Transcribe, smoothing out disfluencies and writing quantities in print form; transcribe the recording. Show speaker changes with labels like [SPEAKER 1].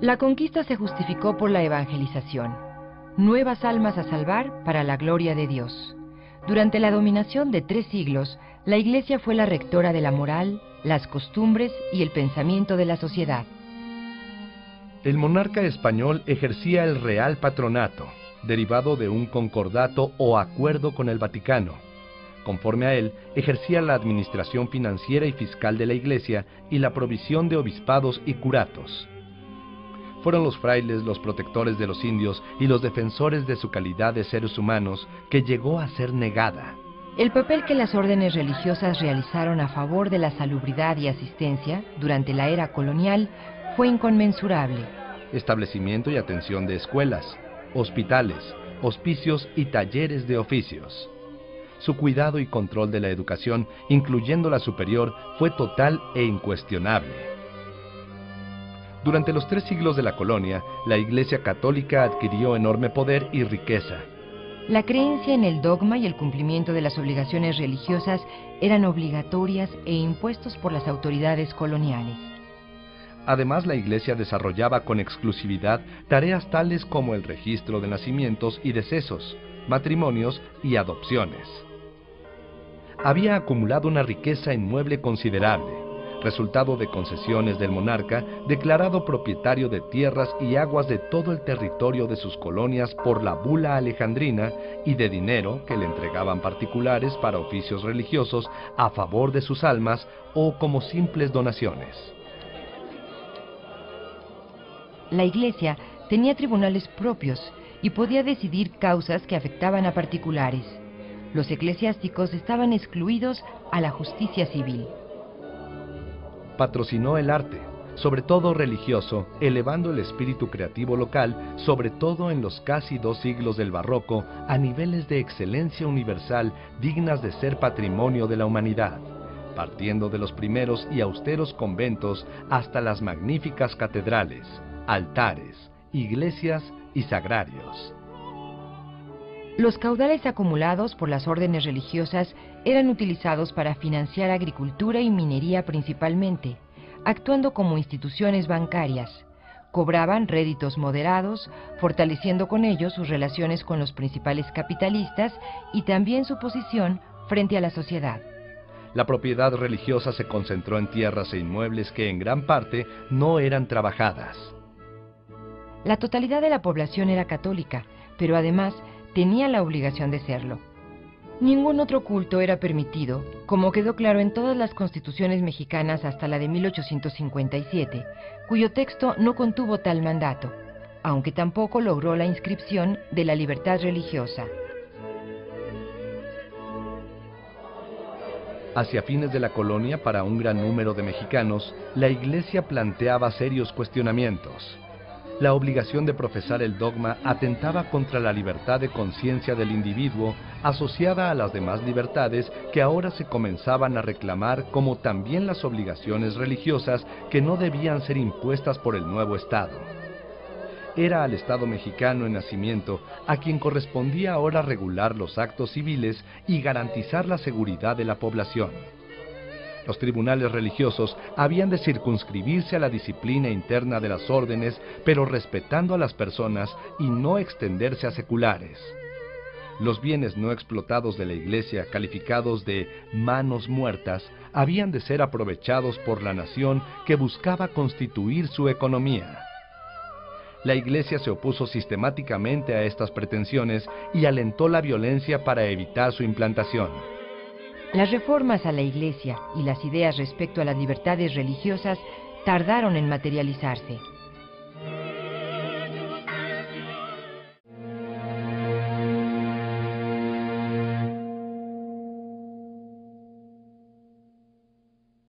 [SPEAKER 1] La conquista se justificó por la evangelización. Nuevas almas a salvar para la gloria de Dios. Durante la dominación de 3 siglos, la Iglesia fue la rectora de la moral, las costumbres y el pensamiento de la sociedad.
[SPEAKER 2] El monarca español ejercía el real patronato, derivado de un concordato o acuerdo con el Vaticano. Conforme a él, ejercía la administración financiera y fiscal de la Iglesia y la provisión de obispados y curatos. Fueron los frailes los protectores de los indios y los defensores de su calidad de seres humanos, que llegó a ser negada.
[SPEAKER 1] El papel que las órdenes religiosas realizaron a favor de la salubridad y asistencia durante la era colonial fue inconmensurable.
[SPEAKER 2] Establecimiento y atención de escuelas, hospitales, hospicios y talleres de oficios. Su cuidado y control de la educación, incluyendo la superior, fue total e incuestionable. Durante los 3 siglos de la colonia, la Iglesia católica adquirió enorme poder y riqueza.
[SPEAKER 1] La creencia en el dogma y el cumplimiento de las obligaciones religiosas eran obligatorias e impuestos por las autoridades coloniales.
[SPEAKER 2] Además, la Iglesia desarrollaba con exclusividad tareas tales como el registro de nacimientos y decesos, matrimonios y adopciones. Había acumulado una riqueza inmueble considerable, resultado de concesiones del monarca, declarado propietario de tierras y aguas de todo el territorio de sus colonias por la bula alejandrina, y de dinero que le entregaban particulares para oficios religiosos a favor de sus almas o como simples donaciones.
[SPEAKER 1] La Iglesia tenía tribunales propios y podía decidir causas que afectaban a particulares. Los eclesiásticos estaban excluidos a la justicia civil.
[SPEAKER 2] Patrocinó el arte, sobre todo religioso, elevando el espíritu creativo local, sobre todo en los casi 2 siglos del barroco, a niveles de excelencia universal dignas de ser patrimonio de la humanidad, partiendo de los primeros y austeros conventos hasta las magníficas catedrales, altares, iglesias y sagrarios.
[SPEAKER 1] Los caudales acumulados por las órdenes religiosas eran utilizados para financiar agricultura y minería principalmente, actuando como instituciones bancarias. Cobraban réditos moderados, fortaleciendo con ellos sus relaciones con los principales capitalistas y también su posición frente a la sociedad.
[SPEAKER 2] La propiedad religiosa se concentró en tierras e inmuebles que en gran parte no eran trabajadas.
[SPEAKER 1] La totalidad de la población era católica, pero además tenía la obligación de serlo. Ningún otro culto era permitido, como quedó claro en todas las constituciones mexicanas hasta la de 1857, cuyo texto no contuvo tal mandato, aunque tampoco logró la inscripción de la libertad religiosa.
[SPEAKER 2] Hacia fines de la colonia, para un gran número de mexicanos, la Iglesia planteaba serios cuestionamientos. La obligación de profesar el dogma atentaba contra la libertad de conciencia del individuo, asociada a las demás libertades que ahora se comenzaban a reclamar, como también las obligaciones religiosas que no debían ser impuestas por el nuevo Estado. Era al Estado mexicano en nacimiento a quien correspondía ahora regular los actos civiles y garantizar la seguridad de la población. Los tribunales religiosos habían de circunscribirse a la disciplina interna de las órdenes, pero respetando a las personas y no extenderse a seculares. Los bienes no explotados de la Iglesia, calificados de manos muertas, habían de ser aprovechados por la nación que buscaba constituir su economía. La Iglesia se opuso sistemáticamente a estas pretensiones y alentó la violencia para evitar su implantación.
[SPEAKER 1] Las reformas a la Iglesia y las ideas respecto a las libertades religiosas tardaron en materializarse.